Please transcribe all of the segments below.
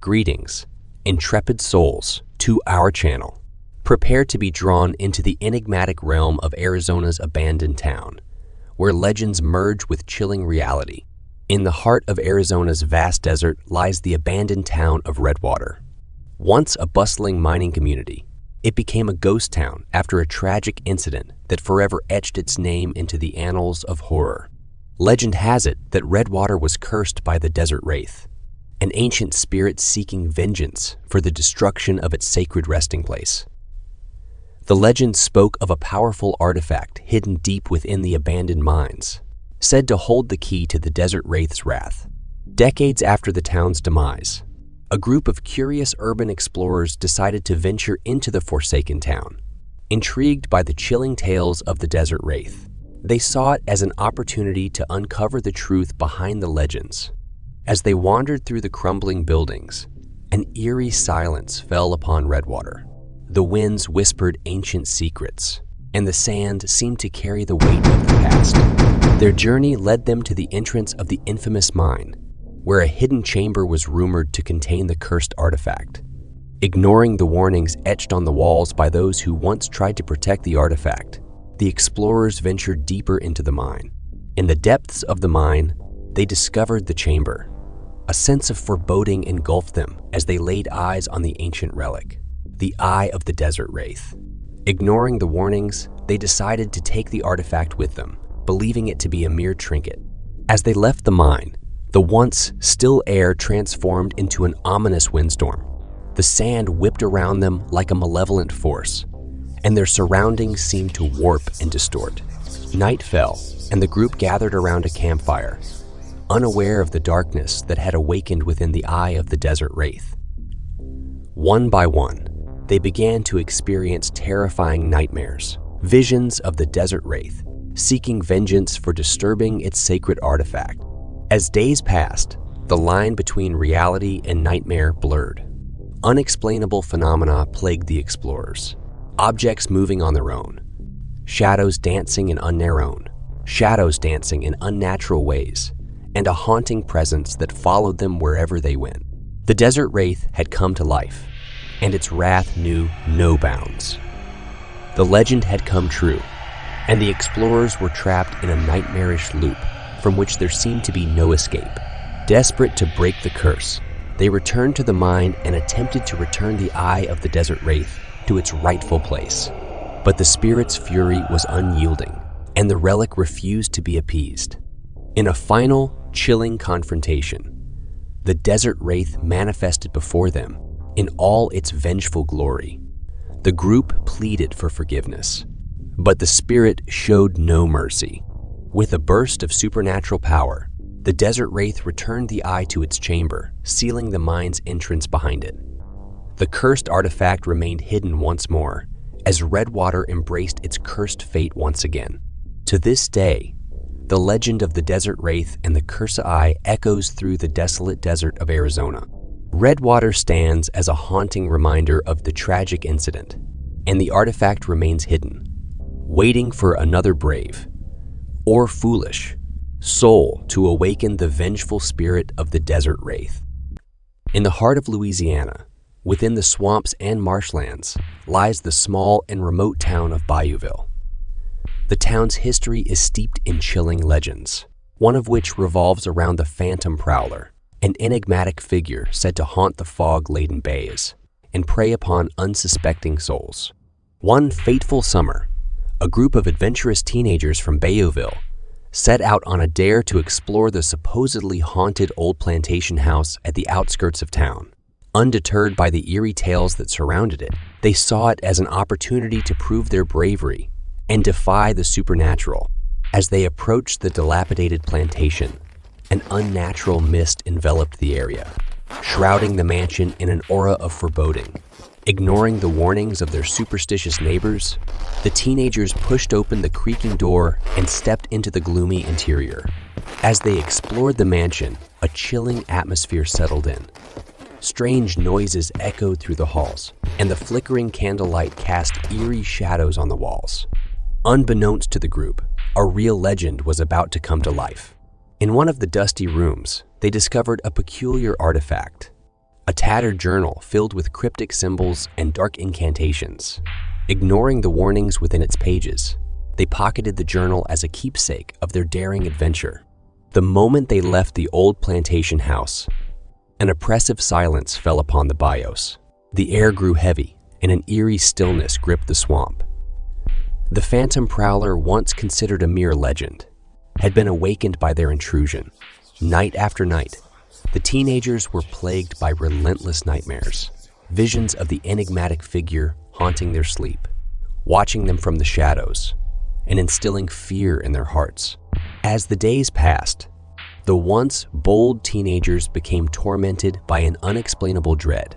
Greetings, intrepid souls, to our channel. Prepare to be drawn into the enigmatic realm of Arizona's abandoned town, where legends merge with chilling reality. In the heart of Arizona's vast desert lies the abandoned town of Redwater. Once a bustling mining community, it became a ghost town after a tragic incident that forever etched its name into the annals of horror. Legend has it that Redwater was cursed by the Desert Wraith, an ancient spirit seeking vengeance for the destruction of its sacred resting place. The legend spoke of a powerful artifact hidden deep within the abandoned mines, said to hold the key to the Desert Wraith's wrath. Decades after the town's demise, a group of curious urban explorers decided to venture into the forsaken town. Intrigued by the chilling tales of the Desert Wraith, they saw it as an opportunity to uncover the truth behind the legends. As they wandered through the crumbling buildings, an eerie silence fell upon Redwater. The winds whispered ancient secrets, and the sand seemed to carry the weight of the past. Their journey led them to the entrance of the infamous mine, where a hidden chamber was rumored to contain the cursed artifact. Ignoring the warnings etched on the walls by those who once tried to protect the artifact, the explorers ventured deeper into the mine. In the depths of the mine, they discovered the chamber. A sense of foreboding engulfed them as they laid eyes on the ancient relic, the Eye of the Desert Wraith. Ignoring the warnings, they decided to take the artifact with them, believing it to be a mere trinket. As they left the mine, the once still air transformed into an ominous windstorm. The sand whipped around them like a malevolent force, and their surroundings seemed to warp and distort. Night fell, and the group gathered around a campfire, unaware of the darkness that had awakened within the Eye of the Desert Wraith. One by one, they began to experience terrifying nightmares, visions of the Desert Wraith, seeking vengeance for disturbing its sacred artifact. As days passed, the line between reality and nightmare blurred. Unexplainable phenomena plagued the explorers. Objects moving on their own, shadows dancing in unnatural ways, and a haunting presence that followed them wherever they went. The Desert Wraith had come to life, and its wrath knew no bounds. The legend had come true, and the explorers were trapped in a nightmarish loop from which there seemed to be no escape. Desperate to break the curse, they returned to the mine and attempted to return the Eye of the Desert Wraith to its rightful place. But the spirit's fury was unyielding, and the relic refused to be appeased. In a final, chilling confrontation, the Desert Wraith manifested before them in all its vengeful glory. The group pleaded for forgiveness, but the spirit showed no mercy. With a burst of supernatural power, the Desert Wraith returned the eye to its chamber, sealing the mine's entrance behind it. The cursed artifact remained hidden once more, as Redwater embraced its cursed fate once again. To this day, the legend of the Desert Wraith and the Cursed Eye echoes through the desolate desert of Arizona. Redwater stands as a haunting reminder of the tragic incident, and the artifact remains hidden, waiting for another brave, or foolish, soul to awaken the vengeful spirit of the Desert Wraith. In the heart of Louisiana, within the swamps and marshlands, lies the small and remote town of Bayouville. The town's history is steeped in chilling legends, one of which revolves around the Phantom Prowler, an enigmatic figure said to haunt the fog-laden bays and prey upon unsuspecting souls. One fateful summer, a group of adventurous teenagers from Bayouville set out on a dare to explore the supposedly haunted old plantation house at the outskirts of town. Undeterred by the eerie tales that surrounded it, they saw it as an opportunity to prove their bravery and defy the supernatural. As they approached the dilapidated plantation, an unnatural mist enveloped the area, shrouding the mansion in an aura of foreboding. Ignoring the warnings of their superstitious neighbors, the teenagers pushed open the creaking door and stepped into the gloomy interior. As they explored the mansion, a chilling atmosphere settled in. Strange noises echoed through the halls, and the flickering candlelight cast eerie shadows on the walls. Unbeknownst to the group, a real legend was about to come to life. In one of the dusty rooms, they discovered a peculiar artifact, a tattered journal filled with cryptic symbols and dark incantations. Ignoring the warnings within its pages, they pocketed the journal as a keepsake of their daring adventure. The moment they left the old plantation house, an oppressive silence fell upon the bayous. The air grew heavy, and an eerie stillness gripped the swamp. The phantom prowler, once considered a mere legend, had been awakened by their intrusion. Night after night, the teenagers were plagued by relentless nightmares, visions of the enigmatic figure haunting their sleep, watching them from the shadows, and instilling fear in their hearts. As the days passed, the once bold teenagers became tormented by an unexplainable dread.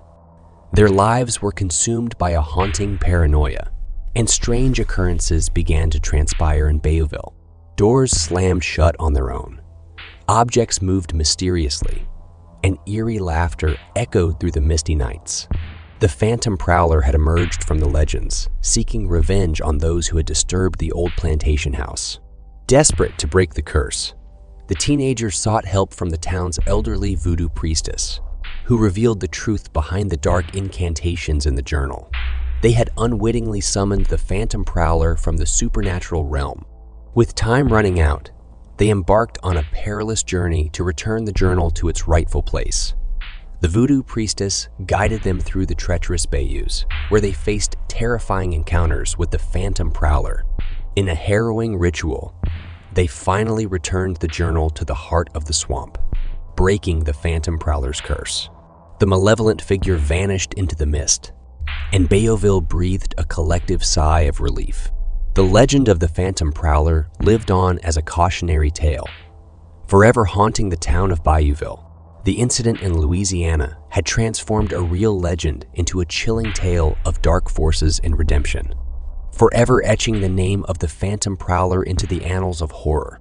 Their lives were consumed by a haunting paranoia, and strange occurrences began to transpire in Bayoville. Doors slammed shut on their own. Objects moved mysteriously, and eerie laughter echoed through the misty nights. The phantom prowler had emerged from the legends, seeking revenge on those who had disturbed the old plantation house. Desperate to break the curse, the teenagers sought help from the town's elderly voodoo priestess, who revealed the truth behind the dark incantations in the journal. They had unwittingly summoned the phantom prowler from the supernatural realm. With time running out, they embarked on a perilous journey to return the journal to its rightful place. The voodoo priestess guided them through the treacherous bayous, where they faced terrifying encounters with the phantom prowler. In a harrowing ritual, they finally returned the journal to the heart of the swamp, breaking the phantom prowler's curse. The malevolent figure vanished into the mist, and Bayoville breathed a collective sigh of relief. The legend of the phantom prowler lived on as a cautionary tale, forever haunting the town of Bayoville. The incident in Louisiana had transformed a real legend into a chilling tale of dark forces and redemption, forever etching the name of the phantom prowler into the annals of horror.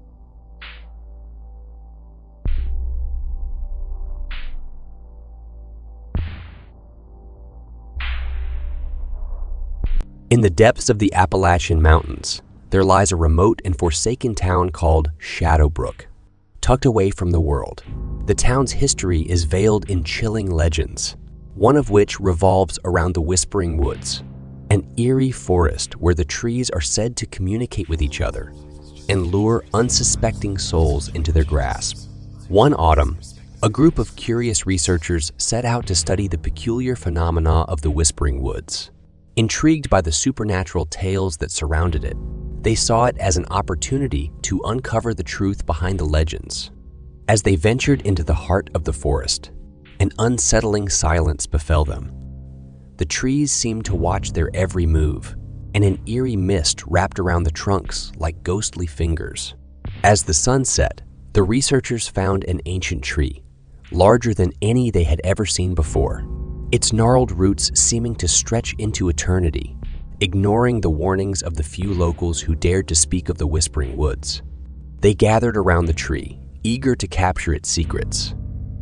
In the depths of the Appalachian Mountains, there lies a remote and forsaken town called Shadowbrook. Tucked away from the world, the town's history is veiled in chilling legends, one of which revolves around the Whispering Woods, an eerie forest where the trees are said to communicate with each other and lure unsuspecting souls into their grasp. One autumn, a group of curious researchers set out to study the peculiar phenomena of the Whispering Woods. Intrigued by the supernatural tales that surrounded it, they saw it as an opportunity to uncover the truth behind the legends. As they ventured into the heart of the forest, an unsettling silence befell them. The trees seemed to watch their every move, and an eerie mist wrapped around the trunks like ghostly fingers. As the sun set, the researchers found an ancient tree, larger than any they had ever seen before, its gnarled roots seeming to stretch into eternity, ignoring the warnings of the few locals who dared to speak of the Whispering Woods. They gathered around the tree, eager to capture its secrets.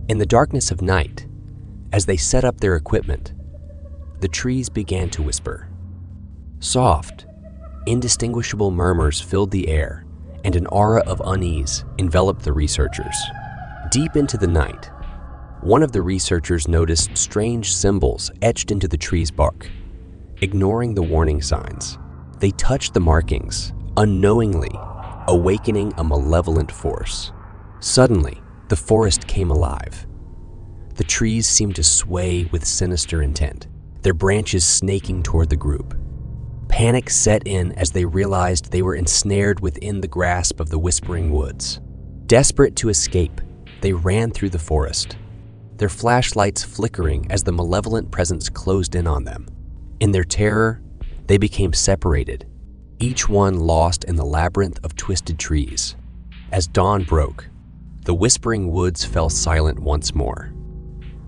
In the darkness of night, as they set up their equipment, the trees began to whisper. Soft, indistinguishable murmurs filled the air, and an aura of unease enveloped the researchers. Deep into the night, one of the researchers noticed strange symbols etched into the tree's bark. Ignoring the warning signs, they touched the markings, unknowingly awakening a malevolent force. Suddenly, the forest came alive. The trees seemed to sway with sinister intent, their branches snaking toward the group. Panic set in as they realized they were ensnared within the grasp of the Whispering Woods. Desperate to escape, they ran through the forest, their flashlights flickering as the malevolent presence closed in on them. In their terror, they became separated, each one lost in the labyrinth of twisted trees. As dawn broke, the Whispering Woods fell silent once more.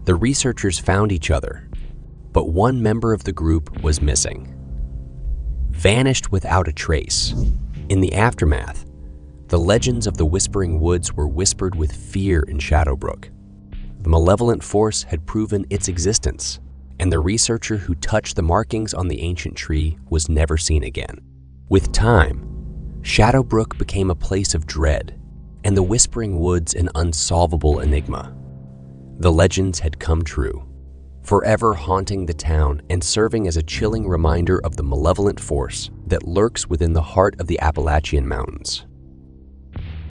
The researchers found each other, but one member of the group was missing. Vanished without a trace. In the aftermath, the legends of the Whispering Woods were whispered with fear in Shadowbrook. The malevolent force had proven its existence, and the researcher who touched the markings on the ancient tree was never seen again. With time, Shadowbrook became a place of dread, and the Whispering Woods an unsolvable enigma. The legends had come true. forever haunting the town and serving as a chilling reminder of the malevolent force that lurks within the heart of the Appalachian Mountains.